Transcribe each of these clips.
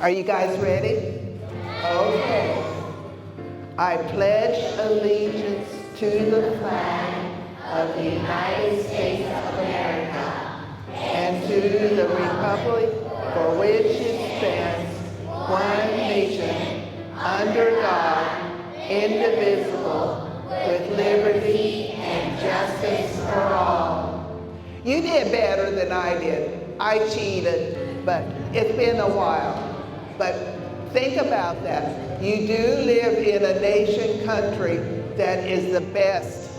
Are you guys ready? Okay. I pledge allegiance to the flag of the United States of America and to the republic for which it stands, one nation, under God, indivisible, with liberty and justice for all. You did better than I did. I cheated, but it's been a while. But think about that. You do live in a nation country that is the best.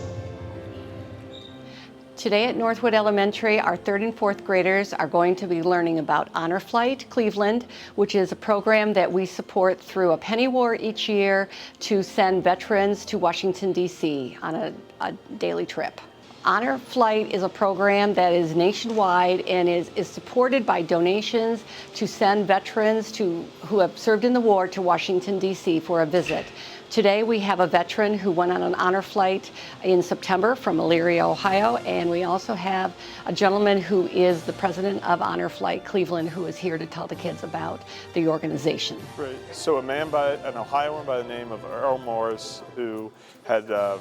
Today at Northwood Elementary, our 3rd and 4th graders are going to be learning about Honor Flight Cleveland, which is a program that we support through a penny war each year to send veterans to Washington, D.C. on a daily trip. Honor Flight is a program that is nationwide and is supported by donations to send veterans who have served in the war to Washington, D.C. for a visit. Today we have a veteran who went on an honor flight in September from Elyria, Ohio, and we also have a gentleman who is the president of Honor Flight Cleveland who is here to tell the kids about the organization. Right. So an Ohioan by the name of Earl Morris, who had a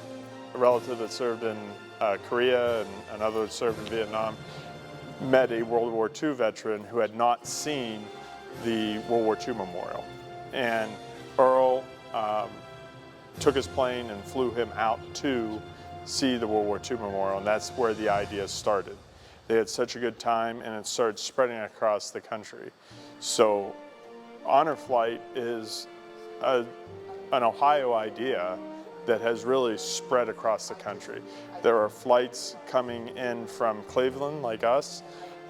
relative that served in Korea and another that served in Vietnam, met a World War II veteran who had not seen the World War II memorial. And Earl took his plane and flew him out to see the World War II memorial, and that's where the idea started. They had such a good time, and it started spreading across the country. So Honor Flight is an Ohio idea that has really spread across the country. There are flights coming in from Cleveland, like us,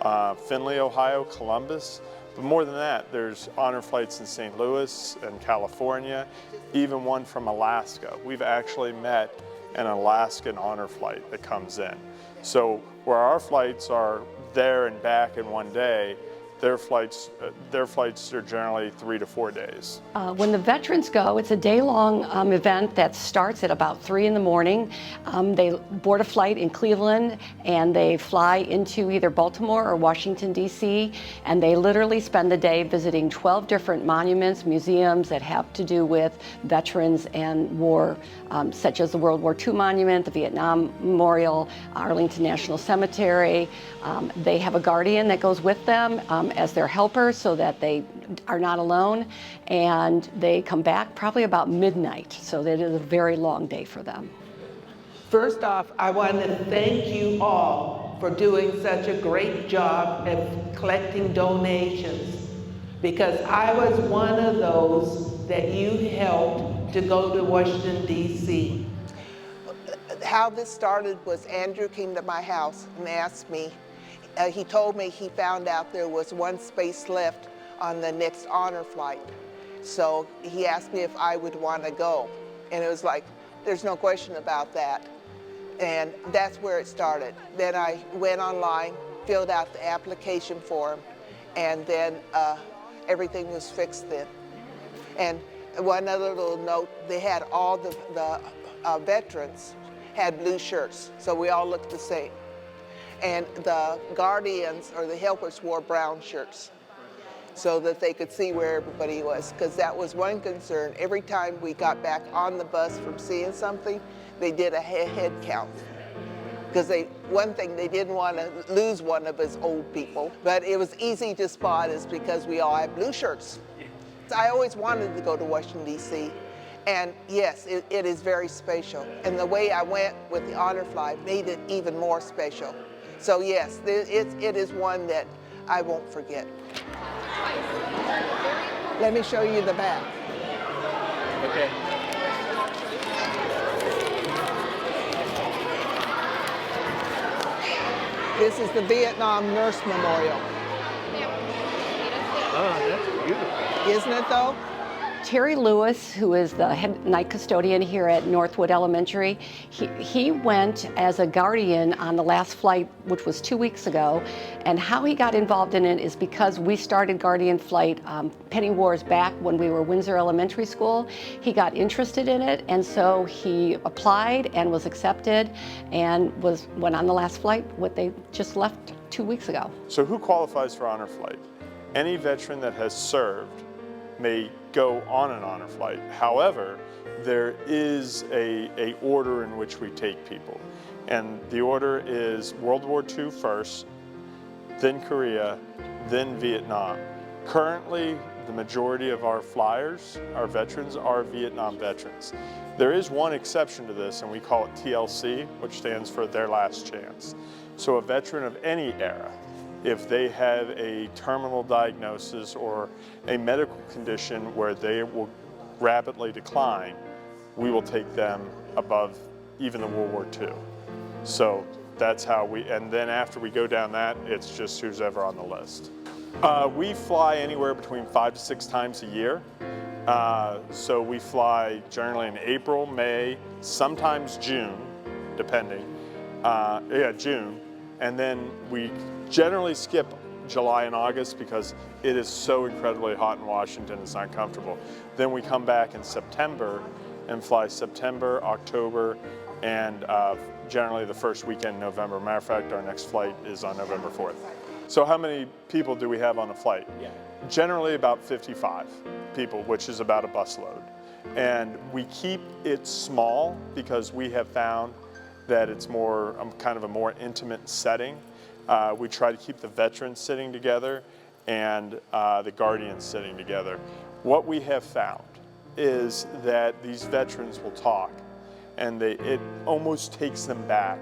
Findlay, Ohio, Columbus, but more than that, there's honor flights in St. Louis and California, even one from Alaska. We've actually met an Alaskan honor flight that comes in. So where our flights are there and back in one day, their flights are generally 3 to 4 days. When the veterans go, it's a day-long event that starts at about 3 in the morning. They board a flight in Cleveland and they fly into either Baltimore or Washington, D.C., and they literally spend the day visiting 12 different monuments, museums that have to do with veterans and war, such as the World War II Monument, the Vietnam Memorial, Arlington National Cemetery. They have a guardian that goes with them as their helper so that they are not alone, and they come back probably about midnight, so that is a very long day for them. First off, I want to thank you all for doing such a great job at collecting donations, because I was one of those that you helped to go to Washington, D.C. How this started was Andrew came to my house and asked me, he told me he found out there was one space left on the next honor flight. So he asked me if I would want to go. And it was like, there's no question about that. And that's where it started. Then I went online, filled out the application form, and then everything was fixed then. And one other little note, they had all the veterans had blue shirts, so we all looked the same. And the guardians or the helpers wore brown shirts so that they could see where everybody was, because that was one concern. Every time we got back on the bus from seeing something, they did a head count. Because one thing, they didn't want to lose one of us old people, but it was easy to spot is because we all had blue shirts. I always wanted to go to Washington, D.C., and yes, it is very special. And the way I went with the honor flight made it even more special. So yes, it is one that I won't forget. Let me show you the back. Okay. This is the Vietnam Nurse Memorial. Oh, that's beautiful. Isn't it though? Terry Lewis, who is the head night custodian here at Northwood Elementary, he went as a guardian on the last flight, which was 2 weeks ago. And how he got involved in it is because we started Guardian Flight Penny Wars back when we were Windsor Elementary School. He got interested in it, and so he applied and was accepted and went on the last flight, what they just left 2 weeks ago. So who qualifies for Honor Flight? Any veteran that has served may go on an honor flight. However, there is a order in which we take people. And the order is World War II first, then Korea, then Vietnam. Currently, the majority of our flyers, our veterans, are Vietnam veterans. There is one exception to this, and we call it TLC, which stands for Their Last Chance. So a veteran of any era, if they have a terminal diagnosis or a medical condition where they will rapidly decline, we will take them above even the World War II. So that's how we, and then after we go down that, it's just who's ever on the list. We fly anywhere between 5 to 6 times a year. So we fly generally in April, May, sometimes June, depending. June. And then we generally skip July and August because it is so incredibly hot in Washington, it's not comfortable. Then we come back in September and fly September, October, and generally the first weekend in November. Matter of fact, our next flight is on November 4th. So how many people do we have on a flight? Yeah. Generally about 55 people, which is about a busload. And we keep it small because we have found that it's more kind of a more intimate setting. We try to keep the veterans sitting together and the guardians sitting together. What we have found is that these veterans will talk, and it almost takes them back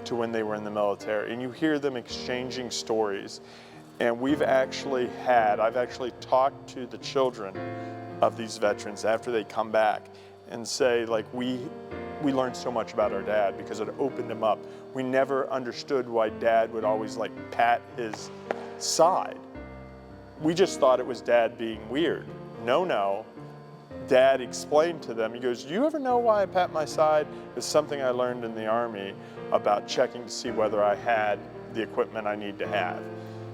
to when they were in the military, and you hear them exchanging stories. And I've actually talked to the children of these veterans after they come back and say, like, we learned so much about our dad because it opened him up. We never understood why Dad would always like pat his side. We just thought it was Dad being weird. No. Dad explained to them, he goes, "Do you ever know why I pat my side? It's something I learned in the Army about checking to see whether I had the equipment I need to have."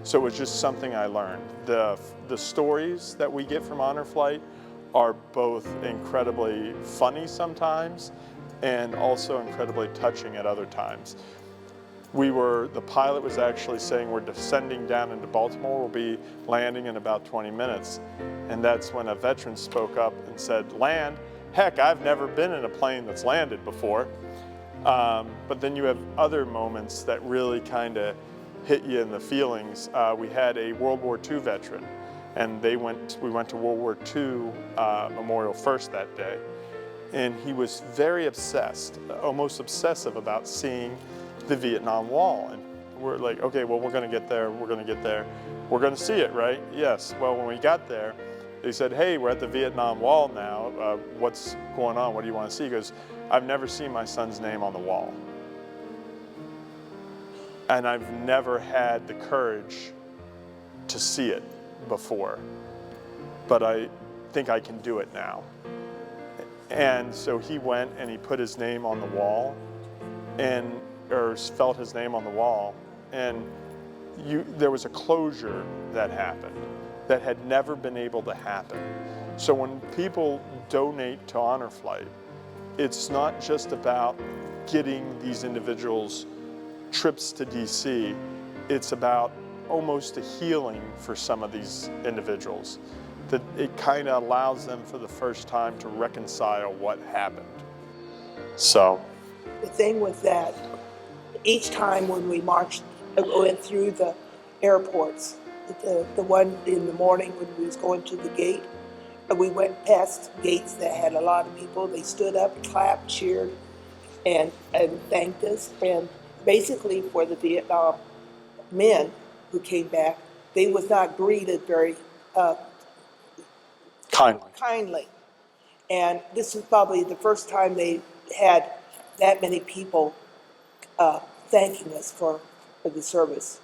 So it was just something I learned. The stories that we get from Honor Flight are both incredibly funny sometimes and also incredibly touching at other times. The pilot was actually saying we're descending down into Baltimore, we'll be landing in about 20 minutes. And that's when a veteran spoke up and said, "Land? Heck, I've never been in a plane that's landed before." But then you have other moments that really kind of hit you in the feelings. We had a World War II veteran, and we went to World War II Memorial First that day. And he was very obsessed, almost obsessive about seeing the Vietnam Wall. And we're like, okay, well, we're gonna get there, we're gonna get there. We're gonna see it, right? Yes. Well, when we got there, they said, "Hey, we're at the Vietnam Wall now. What's going on? What do you want to see?" He goes, "I've never seen my son's name on the wall. And I've never had the courage to see it before, but I think I can do it now." And so he went and he put his name on the wall, or felt his name on the wall, and there was a closure that happened that had never been able to happen. So when people donate to Honor Flight, it's not just about getting these individuals trips to DC, it's about almost a healing for some of these individuals. That it kind of allows them for the first time to reconcile what happened. So. The thing with that, each time when we went through the airports, the one in the morning when we was going to the gate, we went past gates that had a lot of people. They stood up, clapped, cheered, and thanked us. And basically for the Vietnam men who came back, they was not greeted very kindly. And this is probably the first time they had that many people thanking us for the service.